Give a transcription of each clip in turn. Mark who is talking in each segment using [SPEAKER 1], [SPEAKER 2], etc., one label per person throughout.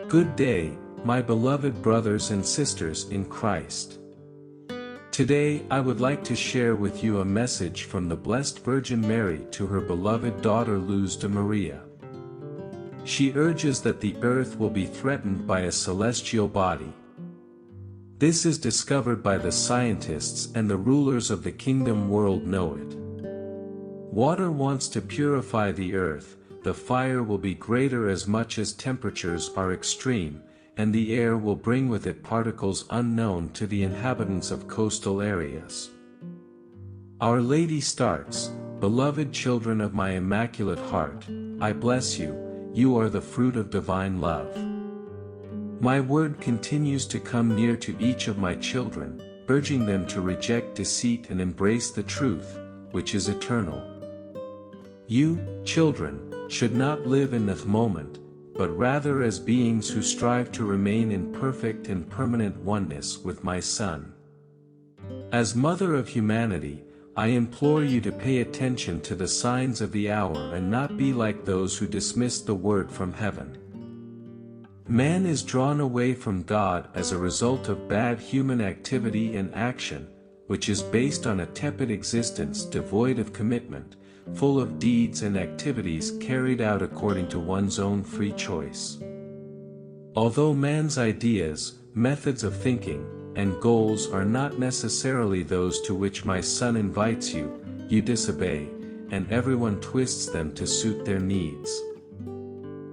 [SPEAKER 1] Good day, my beloved brothers and sisters in Christ. Today I would like to share with you a message from the Blessed Virgin Mary to her beloved daughter Luz de Maria. She urges that the earth will be threatened by a celestial body. This is discovered by the scientists, and the rulers of the kingdom world know it. Water wants to purify the earth. The fire will be greater as much as temperatures are extreme, and the air will bring with it particles unknown to the inhabitants of coastal areas. Our Lady starts, "Beloved children of my Immaculate Heart, I bless you, you are the fruit of divine love. My word continues to come near to each of my children, urging them to reject deceit and embrace the truth, which is eternal. You, children, should not live in the moment, but rather as beings who strive to remain in perfect and permanent oneness with my Son. As Mother of humanity, I implore you to pay attention to the signs of the hour and not be like those who dismiss the word from heaven. Man is drawn away from God as a result of bad human activity and action, which is based on a tepid existence devoid of commitment, full of deeds and activities carried out according to one's own free choice. Although man's ideas, methods of thinking, and goals are not necessarily those to which my Son invites you, you disobey, and everyone twists them to suit their needs.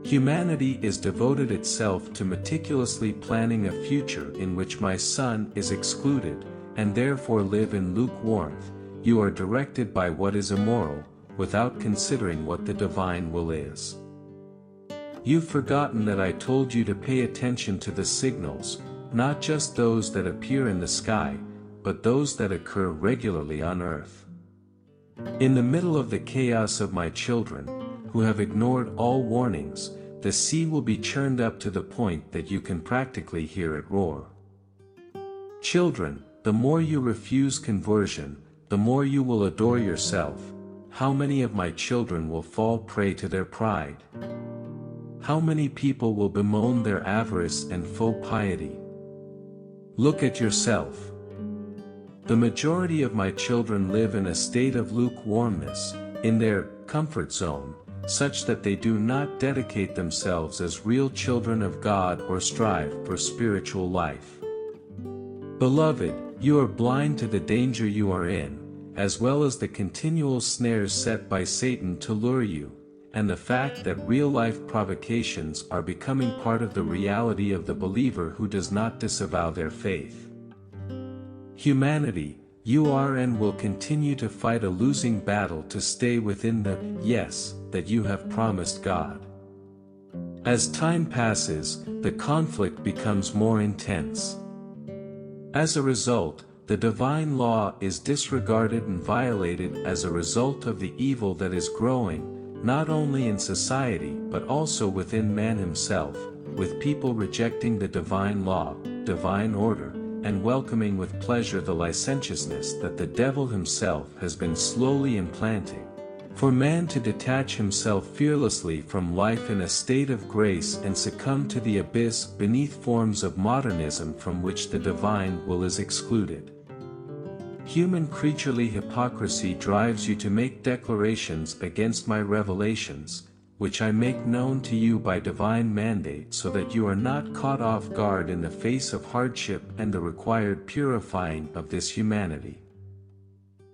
[SPEAKER 1] Humanity is devoted itself to meticulously planning a future in which my Son is excluded, and therefore live in lukewarmth. You are directed by what is immoral, without considering what the divine will is. You've forgotten that I told you to pay attention to the signals, not just those that appear in the sky, but those that occur regularly on earth. In the middle of the chaos of my children, who have ignored all warnings, the sea will be churned up to the point that you can practically hear it roar. Children, the more you refuse conversion, the more you will adore yourself. How many of my children will fall prey to their pride? How many people will bemoan their avarice and faux piety? Look at yourself. The majority of my children live in a state of lukewarmness, in their comfort zone, such that they do not dedicate themselves as real children of God or strive for spiritual life. Beloved, you are blind to the danger you are in, as well as the continual snares set by Satan to lure you, and the fact that real-life provocations are becoming part of the reality of the believer who does not disavow their faith. Humanity, you are and will continue to fight a losing battle to stay within the yes that you have promised God. As time passes, the conflict becomes more intense. As a result, the divine law is disregarded and violated as a result of the evil that is growing, not only in society but also within man himself, with people rejecting the divine law, divine order, and welcoming with pleasure the licentiousness that the devil himself has been slowly implanting. For man to detach himself fearlessly from life in a state of grace and succumb to the abyss beneath forms of modernism from which the divine will is excluded. Human creaturely hypocrisy drives you to make declarations against my revelations, which I make known to you by divine mandate so that you are not caught off guard in the face of hardship and the required purifying of this humanity.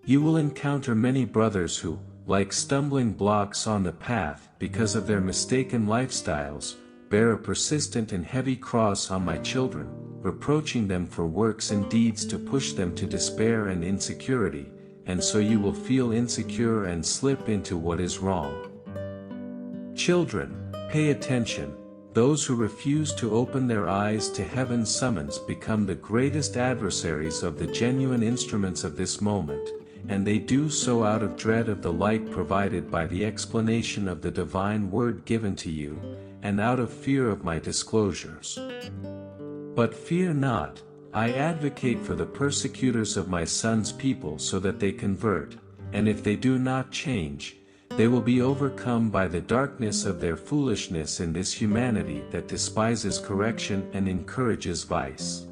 [SPEAKER 1] You will encounter many brothers who, like stumbling blocks on the path because of their mistaken lifestyles, bear a persistent and heavy cross on my children, reproaching them for works and deeds to push them to despair and insecurity, and so you will feel insecure and slip into what is wrong. Children, pay attention. Those who refuse to open their eyes to heaven's summons become the greatest adversaries of the genuine instruments of this moment, and they do so out of dread of the light provided by the explanation of the divine word given to you, and out of fear of my disclosures. But fear not, I advocate for the persecutors of my Son's people so that they convert, and if they do not change, They will be overcome by the darkness of their foolishness in this humanity that despises correction and encourages vice.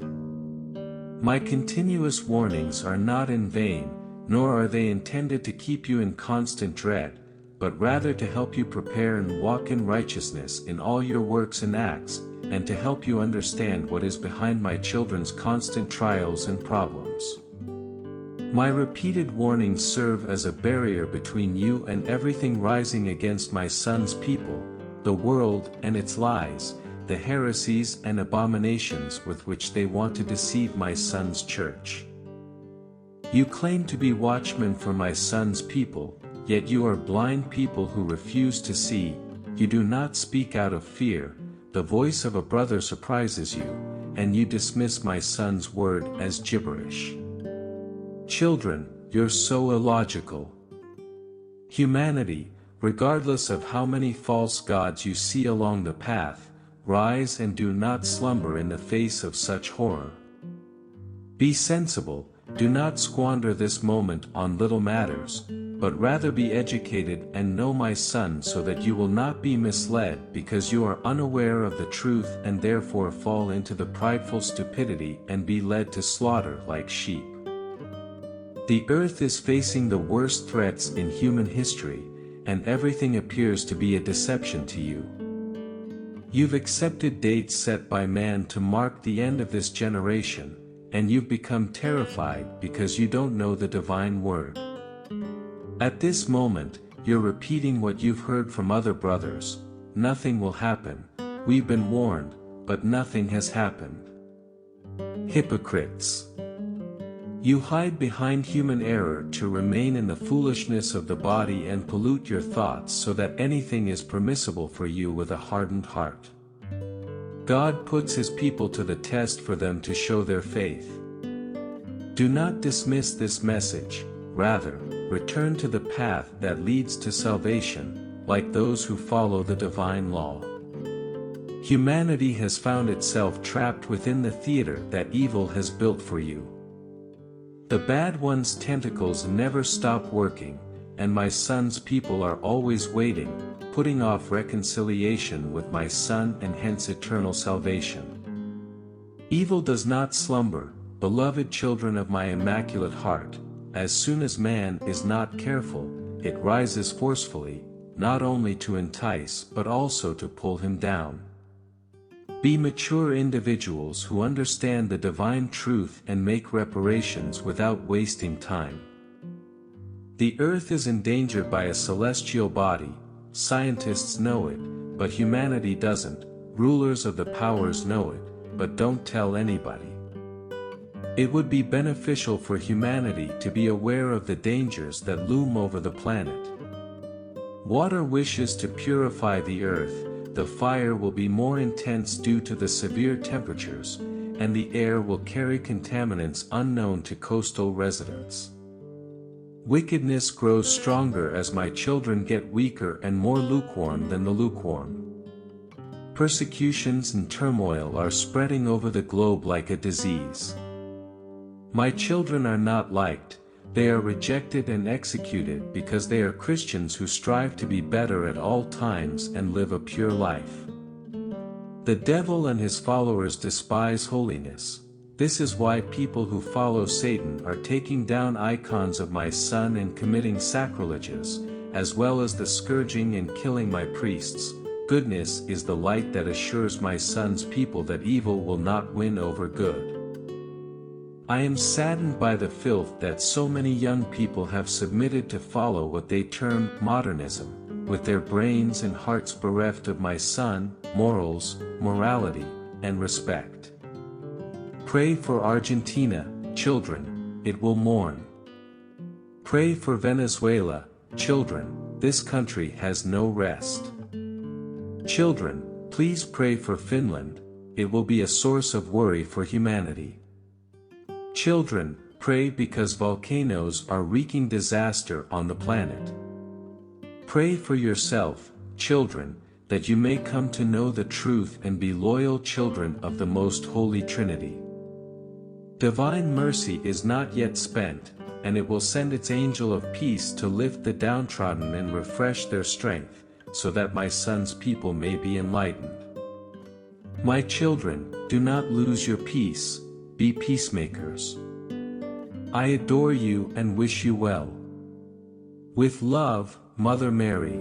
[SPEAKER 1] My continuous warnings are not in vain, nor are they intended to keep you in constant dread, but rather to help you prepare and walk in righteousness in all your works and acts, and to help you understand what is behind my children's constant trials and problems. My repeated warnings serve as a barrier between you and everything rising against my son's people, the world and its lies, the heresies and abominations with which they want to deceive my son's church. You claim to be watchmen for my son's people, yet you are blind people who refuse to see. You do not speak out of fear, the voice of a brother surprises you, and you dismiss my son's word as gibberish. Children, you're so illogical. Humanity, regardless of how many false gods you see along the path, rise and do not slumber in the face of such horror. Be sensible, do not squander this moment on little matters, but rather be educated and know my son so that you will not be misled because you are unaware of the truth and therefore fall into the prideful stupidity and be led to slaughter like sheep. The earth is facing the worst threats in human history, and everything appears to be a deception to you. You've accepted dates set by man to mark the end of this generation, and you've become terrified because you don't know the divine word. At this moment, you're repeating what you've heard from other brothers: nothing will happen, we've been warned, but nothing has happened. Hypocrites! You hide behind human error to remain in the foolishness of the body and pollute your thoughts so that anything is permissible for you with a hardened heart. God puts his people to the test for them to show their faith. Do not dismiss this message, rather, return to the path that leads to salvation, like those who follow the divine law. Humanity has found itself trapped within the theater that evil has built for you. The bad one's tentacles never stop working, and my son's people are always waiting, putting off reconciliation with my son and hence eternal salvation. Evil does not slumber, beloved children of my immaculate heart. As soon as man is not careful, it rises forcefully, not only to entice but also to pull him down. Be mature individuals who understand the divine truth and make reparations without wasting time. The earth is endangered by a celestial body, scientists know it, but humanity doesn't, rulers of the powers know it, but don't tell anybody. It would be beneficial for humanity to be aware of the dangers that loom over the planet. Water wishes to purify the earth. The fire will be more intense due to the severe temperatures, and the air will carry contaminants unknown to coastal residents. Wickedness grows stronger as my children get weaker and more lukewarm than the lukewarm. Persecutions and turmoil are spreading over the globe like a disease. My children are not liked, they are rejected and executed because they are Christians who strive to be better at all times and live a pure life. The devil and his followers despise holiness. This is why people who follow Satan are taking down icons of my son and committing sacrileges, as well as the scourging and killing my priests. Goodness is the light that assures my son's people that evil will not win over good. I am saddened by the filth that so many young people have submitted to follow what they term modernism, with their brains and hearts bereft of my son, morals, morality, and respect. Pray for Argentina, children, it will mourn. Pray for Venezuela, children, this country has no rest. Children, please pray for Finland, it will be a source of worry for humanity. Children, pray because volcanoes are wreaking disaster on the planet. Pray for yourself, children, that you may come to know the truth and be loyal children of the Most Holy Trinity. Divine mercy is not yet spent, and it will send its angel of peace to lift the downtrodden and refresh their strength, so that my son's people may be enlightened. My children, do not lose your peace, be peacemakers. I adore you and wish you well. With love, Mother Mary.